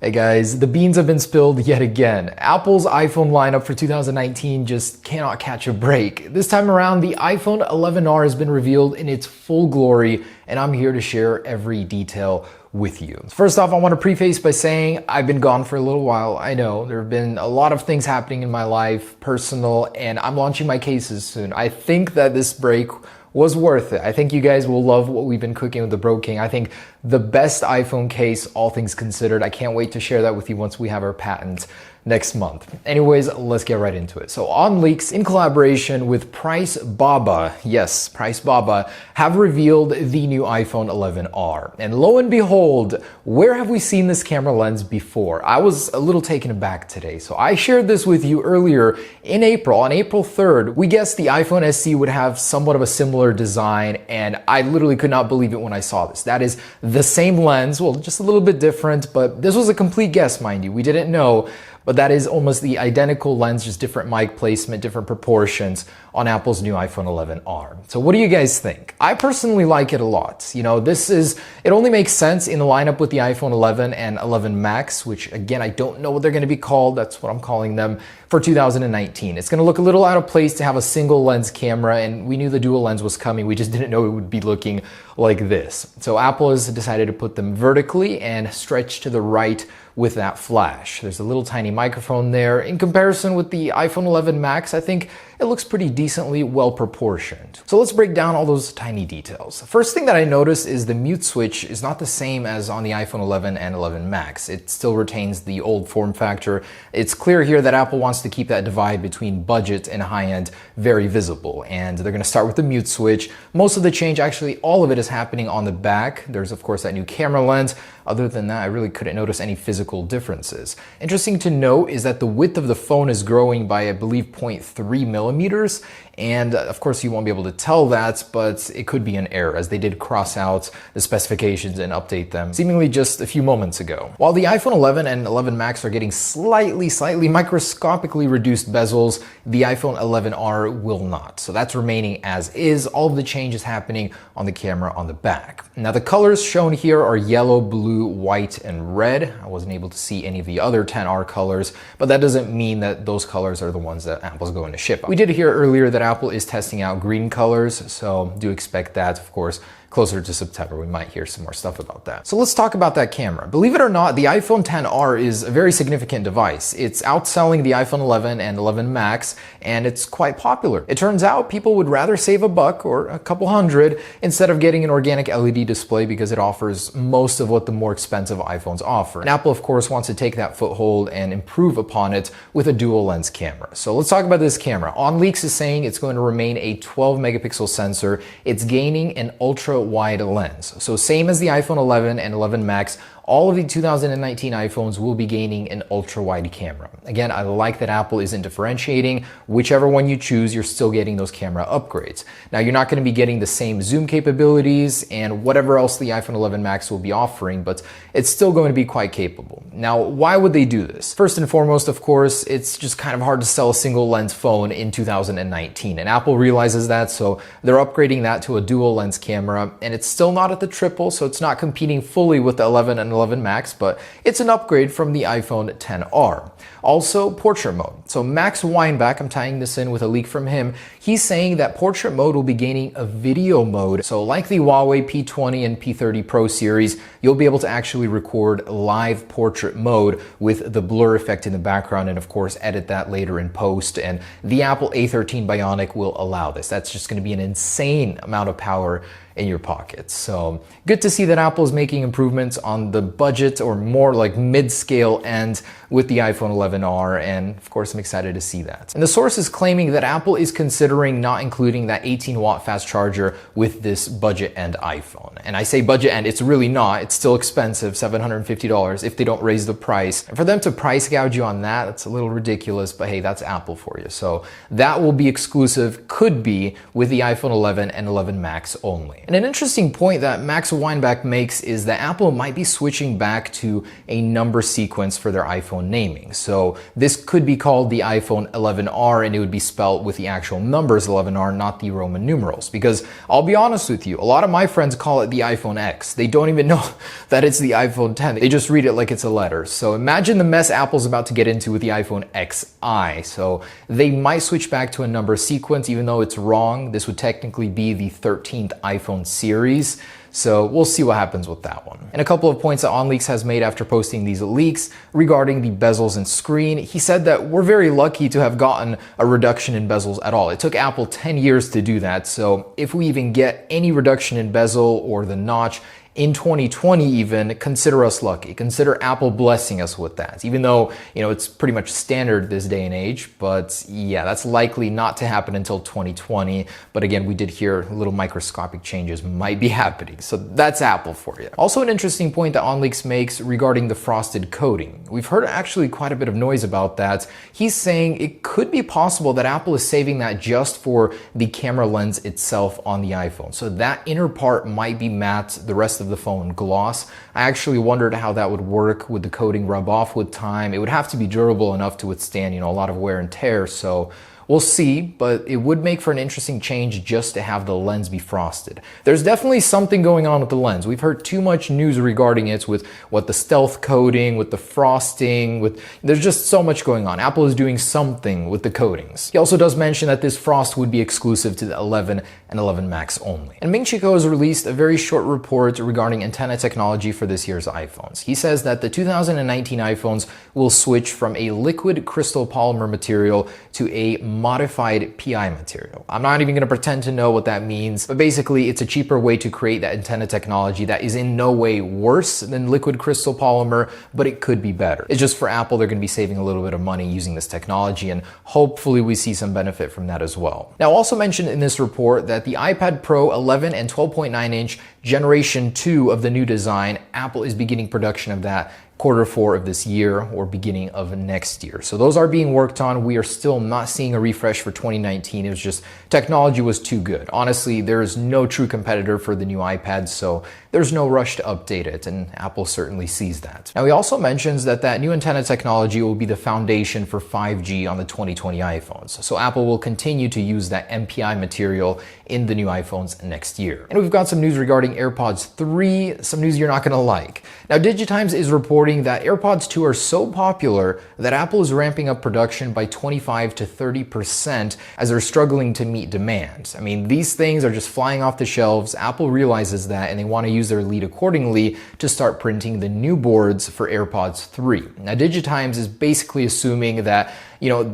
Hey guys, the beans have been spilled yet again. Apple's iPhone lineup for 2019 just cannot catch a break. This time around, the iPhone 11R has been revealed in its full glory, and I'm here to share every detail with you. First off, I want to preface by saying I've been gone for a little while. I know there have been a lot of things happening in my life, personal, and I'm launching my cases soon. I think that this break was worth it. I think you guys will love what we've been cooking with the Bro King. I think the best iPhone case, all things considered. I can't wait to share that with you once we have our patent next month. Anyways, let's get right into it. So On Leaks, in collaboration with Price Baba, yes, Price Baba, have revealed the new iPhone 11R. And lo and behold, where have we seen this camera lens before? I was a little taken aback today. So I shared this with you earlier in April. On April 3rd, we guessed the iPhone SE would have somewhat of a similar design, and I literally could not believe it when I saw this. That is the same lens, well, just a little bit different, but this was a complete guess, mind you. We didn't know. But that is almost the identical lens, just different mic placement, different proportions on Apple's new iPhone 11R. So what do you guys think? I personally like it a lot. You know, it only makes sense in the lineup with the iPhone 11 and 11 Max, which again, I don't know what they're going to be called. That's what I'm calling them for 2019. It's going to look a little out of place to have a single lens camera, and we knew the dual lens was coming. We just didn't know it would be looking like this. So Apple has decided to put them vertically and stretch to the right with that flash. There's a little tiny microphone there. In comparison with the iPhone 11 Max, I think it looks pretty decently well proportioned. So let's break down all those tiny details. The first thing that I noticed is the mute switch is not the same as on the iPhone 11 and 11 Max. It still retains the old form factor. It's clear here that Apple wants to keep that divide between budget and high-end very visible. And they're gonna start with the mute switch. Most of the change, actually all of it, is happening on the back. There's of course that new camera lens. Other than that, I really couldn't notice any physical differences. Interesting to note is that the width of the phone is growing by, I believe, 0.3 millimeters. And of course you won't be able to tell that, but it could be an error, as they did cross out the specifications and update them seemingly just a few moments ago. While the iPhone 11 and 11 Max are getting slightly microscopically reduced bezels, the iPhone 11R will not. So that's remaining as is. All of the change is happening on the camera on the back. Now the colors shown here are yellow, blue, white, and red. I wasn't able to see any of the other 10R colors, but that doesn't mean that those colors are the ones that Apple's going to ship. We did hear earlier that Apple is testing out green colors, so do expect that, of course, closer to September. We might hear some more stuff about that. So let's talk about that camera. Believe it or not, the iPhone XR is a very significant device. It's outselling the iPhone 11 and 11 Max, and it's quite popular. It turns out people would rather save a buck or a couple hundred instead of getting an organic LED display, because it offers most of what the more expensive iPhones offer. And Apple, of course, wants to take that foothold and improve upon it with a dual lens camera. So let's talk about this camera. On Leaks is saying it's going to remain a 12 megapixel sensor. It's gaining an ultra wide lens. So same as the iPhone 11 and 11 Max, all of the 2019 iPhones will be gaining an ultra-wide camera. Again, I like that Apple isn't differentiating. Whichever one you choose, you're still getting those camera upgrades. Now, you're not going to be getting the same zoom capabilities and whatever else the iPhone 11 Max will be offering, but it's still going to be quite capable. Now, why would they do this? First and foremost, of course, it's just kind of hard to sell a single lens phone in 2019, and Apple realizes that, so they're upgrading that to a dual lens camera, and it's still not at the triple, so it's not competing fully with the 11 and 11 Max, but it's an upgrade from the iPhone XR. Also, portrait mode. So Max Weinbach, I'm tying this in with a leak from him, he's saying that portrait mode will be gaining a video mode. So like the Huawei P20 and P30 Pro series, you'll be able to actually record live portrait mode with the blur effect in the background, and of course edit that later in post. And the Apple A13 Bionic will allow this. That's just going to be an insane amount of power in your pockets. So good to see that Apple is making improvements on the budget, or more like mid-scale end, with the iPhone 11R, and of course I'm excited to see that. And the source is claiming that Apple is considering not including that 18-watt fast charger with this budget end iPhone. And I say budget end, it's really not. It's still expensive, $750 if they don't raise the price. And for them to price gouge you on that, that's a little ridiculous, but hey, that's Apple for you. So that will be exclusive, could be, with the iPhone 11 and 11 Max only. And an interesting point that Max Weinbach makes is that Apple might be switching back to a number sequence for their iPhone naming. So this could be called the iPhone 11R, and it would be spelled with the actual numbers 11R, not the Roman numerals. Because I'll be honest with you, a lot of my friends call it the iPhone X. They don't even know that it's the iPhone 10. They just read it like it's a letter. So imagine the mess Apple's about to get into with the iPhone XI. So they might switch back to a number sequence, even though it's wrong. This would technically be the 13th iPhone series. So we'll see what happens with that one. And a couple of points that OnLeaks has made after posting these leaks regarding the bezels and screen. He said that we're very lucky to have gotten a reduction in bezels at all. It took Apple 10 years to do that. So if we even get any reduction in bezel or the notch in 2020 even, consider us lucky. Consider Apple blessing us with that. Even though, it's pretty much standard this day and age, but yeah, that's likely not to happen until 2020. But again, we did hear little microscopic changes might be happening. So that's Apple for you. Also an interesting point that OnLeaks makes regarding the frosted coating. We've heard actually quite a bit of noise about that. He's saying it could be possible that Apple is saving that just for the camera lens itself on the iPhone. So that inner part might be matte, the rest of the phone gloss. I actually wondered how that would work. Would the coating rub off with time? It would have to be durable enough to withstand, a lot of wear and tear. So we'll see, but it would make for an interesting change just to have the lens be frosted. There's definitely something going on with the lens. We've heard too much news regarding it with what the stealth coating, with the frosting, there's just so much going on. Apple is doing something with the coatings. He also does mention that this frost would be exclusive to the 11 and 11 Max only. And Ming-Chi Kuo has released a very short report regarding antenna technology for this year's iPhones. He says that the 2019 iPhones will switch from a liquid crystal polymer material to a modified PI material. I'm not even going to pretend to know what that means, but basically it's a cheaper way to create that antenna technology that is in no way worse than liquid crystal polymer, but it could be better. It's just for Apple, they're going to be saving a little bit of money using this technology, and hopefully we see some benefit from that as well. Now, also mentioned in this report that the iPad Pro 11 and 12.9 inch Generation 2 of the new design, Apple is beginning production of that Q4 of this year or beginning of next year. So those are being worked on. We are still not seeing a refresh for 2019. It was just technology was too good. Honestly, there is no true competitor for the new iPad, so there's no rush to update it, and Apple certainly sees that. Now, he also mentions that new antenna technology will be the foundation for 5G on the 2020 iPhones. So Apple will continue to use that MPI material in the new iPhones next year. And we've got some news regarding AirPods 3, some news you're not going to like. Now, DigiTimes is reporting that AirPods 2 are so popular that Apple is ramping up production by 25 to 30% as they're struggling to meet demand. I mean, these things are just flying off the shelves. Apple realizes that, and they want to use their lead accordingly to start printing the new boards for AirPods 3. Now, DigiTimes is basically assuming that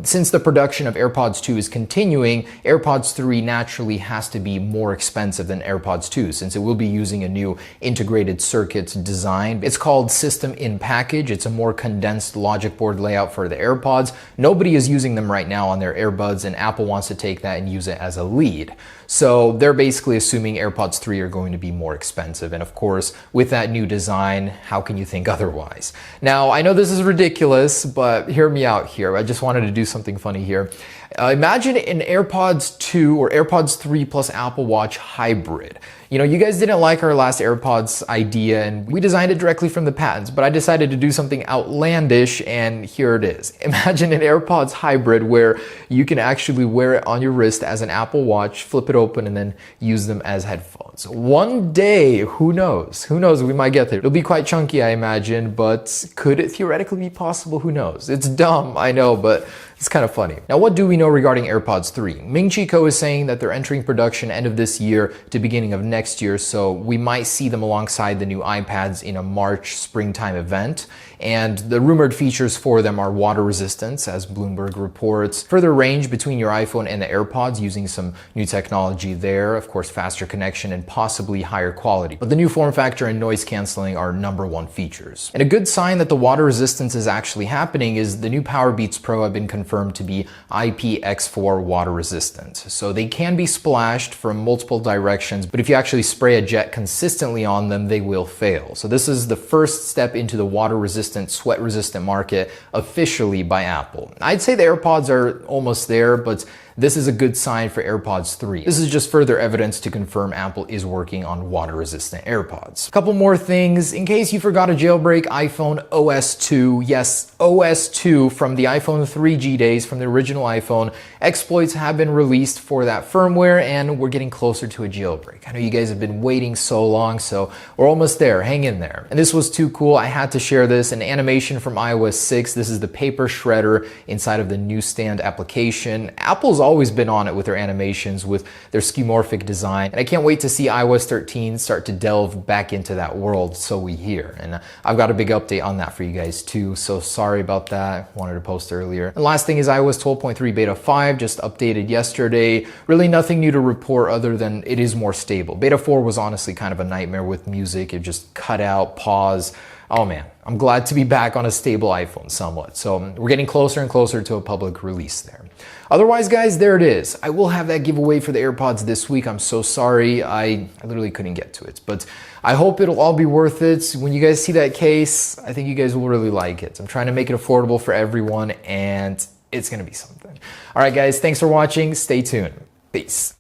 since the production of AirPods 2 is continuing, AirPods 3 naturally has to be more expensive than AirPods 2 since it will be using a new integrated circuits design. It's called System in Package. It's a more condensed logic board layout for the AirPods. Nobody is using them right now on their earbuds, and Apple wants to take that and use it as a lead. So they're basically assuming AirPods 3 are going to be more expensive. And of course, with that new design, how can you think otherwise? Now, I know this is ridiculous, but hear me out here. I just wanted to do something funny here. Imagine an AirPods 2 or AirPods 3 plus Apple Watch hybrid. You guys didn't like our last AirPods idea, and we designed it directly from the patents, but I decided to do something outlandish, and here it is. Imagine an AirPods hybrid where you can actually wear it on your wrist as an Apple Watch, flip it open, and then use them as headphones. One day, who knows? Who knows? We might get there. It'll be quite chunky, I imagine, but could it theoretically be possible? Who knows? It's dumb, I know, but it's kind of funny. Now, what do we know regarding AirPods 3? Ming-Chi Kuo is saying that they're entering production end of this year to beginning of next year, so we might see them alongside the new iPads in a March springtime event. And the rumored features for them are water resistance, as Bloomberg reports, further range between your iPhone and the AirPods using some new technology there, of course faster connection and possibly higher quality. But the new form factor and noise canceling are #1 features. And a good sign that the water resistance is actually happening is the new Powerbeats Pro have been confirmed to be IPX4 water resistant. So they can be splashed from multiple directions, but if you actually spray a jet consistently on them, they will fail. So this is the first step into the water resistant, sweat resistant market officially by Apple. I'd say the AirPods are almost there, but this is a good sign for AirPods 3. This is just further evidence to confirm Apple is working on water-resistant AirPods. A couple more things. In case you forgot to jailbreak iPhone OS 2, yes, OS 2 from the iPhone 3G days, from the original iPhone, exploits have been released for that firmware, and we're getting closer to a jailbreak. I know you guys have been waiting so long, so we're almost there. Hang in there. And this was too cool. I had to share this. An animation from iOS 6. This is the paper shredder inside of the newsstand application. Apple's always been on it with their animations, with their skeuomorphic design. And I can't wait to see iOS 13 start to delve back into that world, so we hear. And I've got a big update on that for you guys too, so sorry about that. Wanted to post earlier. And last thing is iOS 12.3 Beta 5 just updated yesterday. Really nothing new to report other than it is more stable. Beta 4 was honestly kind of a nightmare with music. It just cut out, pause. Oh man, I'm glad to be back on a stable iPhone somewhat. So we're getting closer and closer to a public release there. Otherwise, guys, there it is. I will have that giveaway for the AirPods this week. I'm so sorry. I literally couldn't get to it, but I hope it'll all be worth it. When you guys see that case, I think you guys will really like it. I'm trying to make it affordable for everyone, and it's gonna be something. All right, guys, thanks for watching. Stay tuned. Peace.